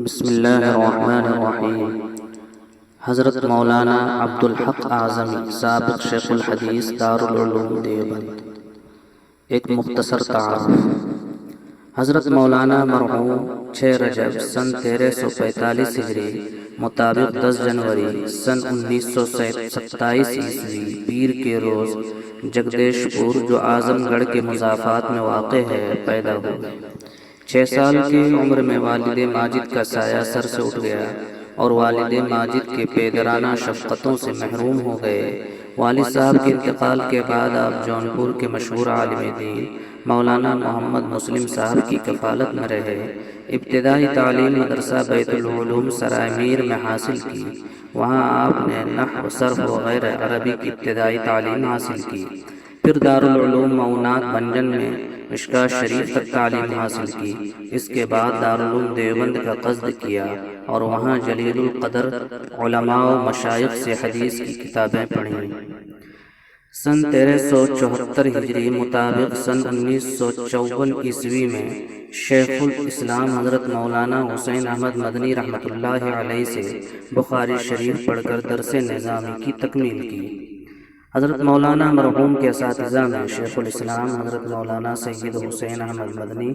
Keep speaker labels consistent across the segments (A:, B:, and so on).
A: بسم اللہ الرحمن الرحیم۔ حضرت مولانا عبدالحق اعظمی سابق شیخ الحدیث دارالعلوم دیوبند۔ ایک مختصر تعارف۔ حضرت مولانا مرحوم 6 رجب سن 1345 ہجری مطابق 10 جنوری سن 1927 عیسوی پیر کے روز جگدیش پور جو اعظم گڑھ کے مضافات میں واقع ہے پیدا ہوئے۔ 6 سال کی عمر میں والد ماجد کا سایہ سر سے اٹھ گیا اور والد ماجد کے پیدرانہ شفقتوں سے محروم ہو گئے۔ والد صاحب کے انتقال کے بعد آپ جونپور کے مشہور عالم دین مولانا محمد مسلم صاحب کی کفالت میں رہے۔ ابتدائی تعلیم مدرسہ بیت العلوم سرائے میر میں حاصل کی۔ وہاں آپ نے نحو، صرف وغیرہ عربی کی ابتدائی تعلیم حاصل کی۔ پھر دارالعلوم معاونات بنجن میں مشکاۃ شریف تک تعلیم حاصل کی۔ اس کے بعد دارالعلوم دیوبند کا قصد کیا اور وہاں جلیل القدر علماء و مشائخ سے حدیث کی کتابیں پڑھیں۔ سن 1374 ہجری مطابق سن 1954 عیسوی میں شیخ الاسلام حضرت مولانا حسین احمد مدنی رحمۃ اللہ علیہ سے بخاری شریف پڑھ کر درس نظامی کی تکمیل کی۔ حضرت مولانا مرحوم کے اساتذہ میں شیخ الاسلام حضرت مولانا سید حسین احمد مدنی،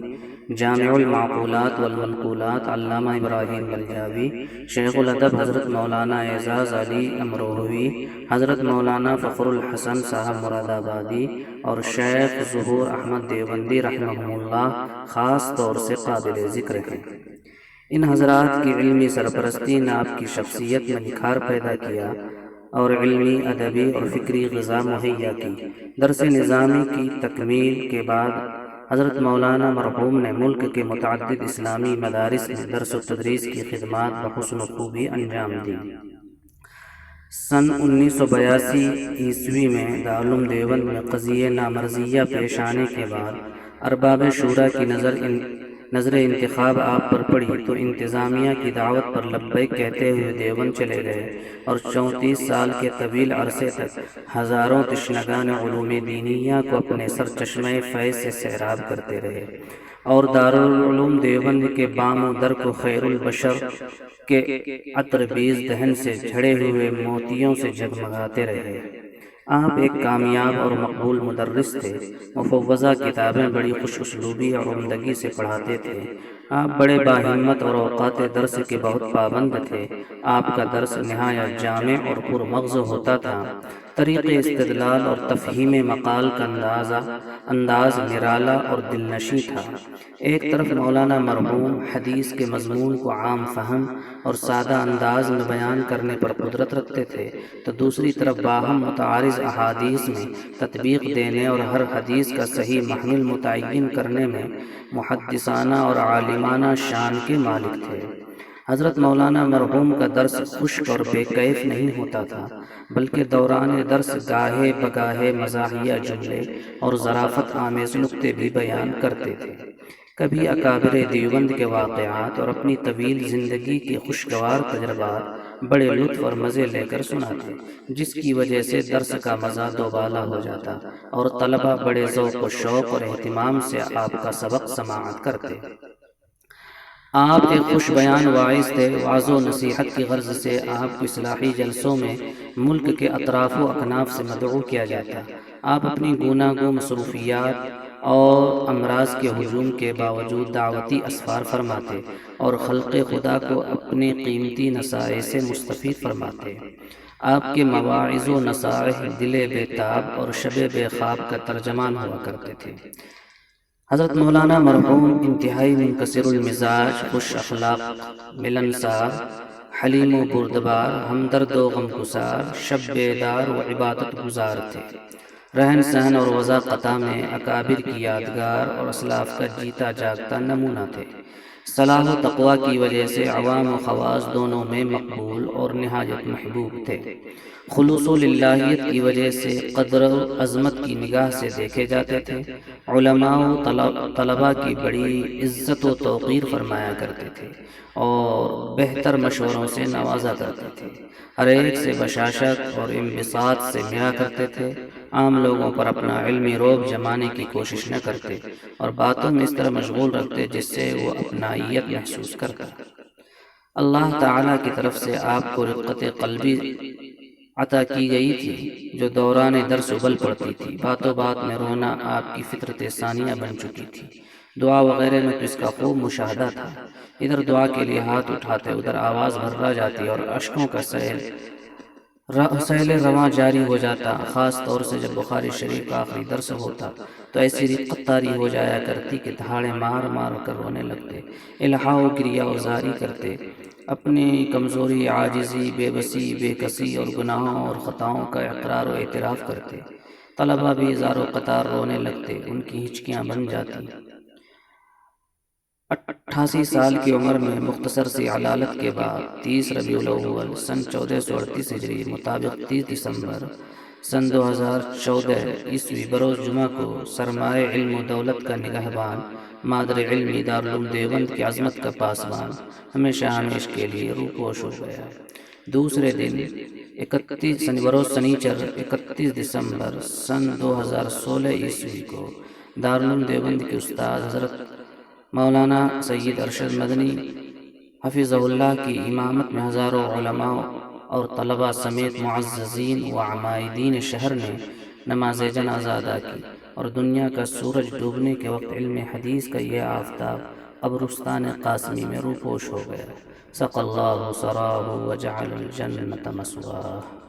A: جامع المعقولات والمنقولات علامہ ابراہیم بلجاوی، شیخ الادب حضرت مولانا اعزاز علی امروہوی، حضرت مولانا فخر الحسن صاحب مراد آبادی اور شیخ ظہور احمد دیوبندی رحمہ اللہ خاص طور سے قابل ذکر ہیں۔ ان حضرات کی علمی سرپرستی نے آپ کی شخصیت میں نکھار پیدا کیا اور علمی، ادبی اور فکری غذا مہیا کی۔ درس نظامی کی تکمیل کے بعد حضرت مولانا مرحوم نے ملک کے متعدد اسلامی مدارس میں درس و تدریس کی خدمات بحسن و خوبی انجام دی۔ سن 1982 عیسوی میں دارالعلوم دیوبند میں قضیہ نامرضیہ پیش آنے کے بعد ارباب شورا کی نظر انتخاب آپ پر پڑی تو انتظامیہ کی دعوت پر لبیک کہتے ہوئے دیوبند چلے گئے اور 34 سال کے طویل عرصے تک ہزاروں تشنگان علوم دینیہ کو اپنے سرچشمہ فیض سے سیراب کرتے رہے اور دارالعلوم دیوبند کے بام و در کو خیر البشر کے عطر بیز دہن سے جھڑے ہوئے موتیوں سے جگمگاتے رہے۔ آپ ایک کامیاب اور مقبول مدرس تھے۔ مفوضہ کتابیں بڑی خوش اسلوبی اور عمدگی سے پڑھاتے تھے۔ آپ بڑے باہمت اور اوقات درس کے بہت پابند تھے۔ آپ کا درس نہایت جامع اور پرمغز ہوتا تھا۔ طریق استدلال اور تفہیم مقال کا انداز نرالا اور دل نشیں تھا۔ ایک طرف مولانا مرحوم حدیث کے مضمون کو عام فہم اور سادہ انداز میں بیان کرنے پر قدرت رکھتے تھے تو دوسری طرف باہم متعارض احادیث میں تطبیق دینے اور ہر حدیث کا صحیح محمل متعین کرنے میں محدثانہ اور عالمانہ شان کے مالک تھے۔ حضرت مولانا مرحوم کا درس خشک اور بے کیف نہیں ہوتا تھا بلکہ دوران درس گاہے بگاہے مزاحیہ جملے اور ظرافت آمیز نکتے بھی بیان کرتے تھے۔ کبھی اکابر دیوبند کے واقعات اور اپنی طویل زندگی کے خوشگوار تجربات بڑے لطف اور مزے لے کر سناتے، جس کی وجہ سے درس کا مزہ دوبالا ہو جاتا اور طلبہ بڑے ذوق و شوق اور اہتمام سے آپ کا سبق سماعت کرتے۔ آپ ایک خوش بیان واعظ تھے۔ وعظ و نصیحت کی غرض سے آپ کو اصلاحی جلسوں میں ملک کے اطراف و اکناف سے مدعو کیا جاتا۔ آپ اپنی گوناگوں مصروفیات اور امراض کے ہجوم کے باوجود دعوتی اسفار فرماتے اور خلق خدا کو اپنے قیمتی نصائح سے مستفید فرماتے۔ آپ کے مواعظ و نصائح دل بے تاب اور شب بے خواب کا ترجمان ہوا کرتے تھے۔ حضرت مولانا مرحوم انتہائی منکسر المزاج، خوش اخلاق، ملنسار، حلیم و بردبار، ہمدرد و غمگسار، شب بیدار و عبادت گزار تھے۔ رہن سہن اور وضاقتہ میں اکابر کی یادگار اور اسلاف کا جیتا جاگتا نمونہ تھے۔ صلاح و تقویٰ کی وجہ سے عوام و خواص دونوں میں مقبول اور نہایت محبوب تھے۔ خلوص و للہیت کی وجہ سے قدر و عظمت کی نگاہ سے دیکھے جاتے تھے۔ علماء و طلباء کی بڑی عزت و توقیر فرمایا کرتے تھے اور بہتر مشوروں سے نوازا کرتے تھے۔ ہر ایک سے بشاشت اور انبساط سے ملا کرتے تھے۔ عام لوگوں پر اپنا علمی روب جمانے کی کوشش نہ کرتے اور باتوں میں اس طرح مشغول رکھتے جس سے وہ اپنائیت محسوس کرتا۔ اللہ تعالیٰ کی طرف سے آپ کو رقت قلبی عطا کی گئی تھی جو دوران درس ابل پڑتی تھی، باتوں بات میں رونا آپ کی فطرت ثانیہ بن چکی تھی۔ دعا وغیرہ میں تو اس کا خوب مشاہدہ تھا، ادھر دعا کے لیے ہاتھ اٹھاتے ادھر آواز بھرا جاتی اور اشکوں کا سیل رواں جاری ہو جاتا۔ خاص طور سے جب بخاری شریف کا آخری درس ہوتا تو ایسی رقت طاری ہو جایا کرتی کہ دھاڑے مار مار کر رونے لگتے، الہا و گریہ و زاری کرتے، اپنی کمزوری، عاجزی، بے بسی، بے کسی اور گناہوں اور خطاؤں کا اقرار و اعتراف کرتے۔ طلبہ بھی زار و قطار رونے لگتے، ان کی ہچکیاں بن جاتی۔ 88 سال کی عمر میں مختصر سی علالت کے بعد 30 ربیع الاول سن 1438 ہجری مطابق 30 دسمبر سن 2014 عیسوی بروز جمعہ کو سرمائے علم و دولت کا نگہبان، مادر علمی دارالعلوم دیوبند کی عظمت کا پاسبان ہمیشہ ہمیش کے لیے روپوش ہو گیا۔ دوسرے دن بروز سنیچر 31 دسمبر سن 2016 عیسوی کو دارالعلوم دیوبند کے استاد حضرت مولانا سید ارشد مدنی حفظہ اللہ کی امامت میں ہزاروں علماء اور طلباء سمیت معززین و عمائدین شہر نے نماز جنازہ ادا کی، اور دنیا کا سورج ڈوبنے کے وقت علم حدیث کا یہ آفتاب قبرستان قاسمی میں روپوش ہو گیا۔ سقى الله سراه وجعل الجنة مثواه۔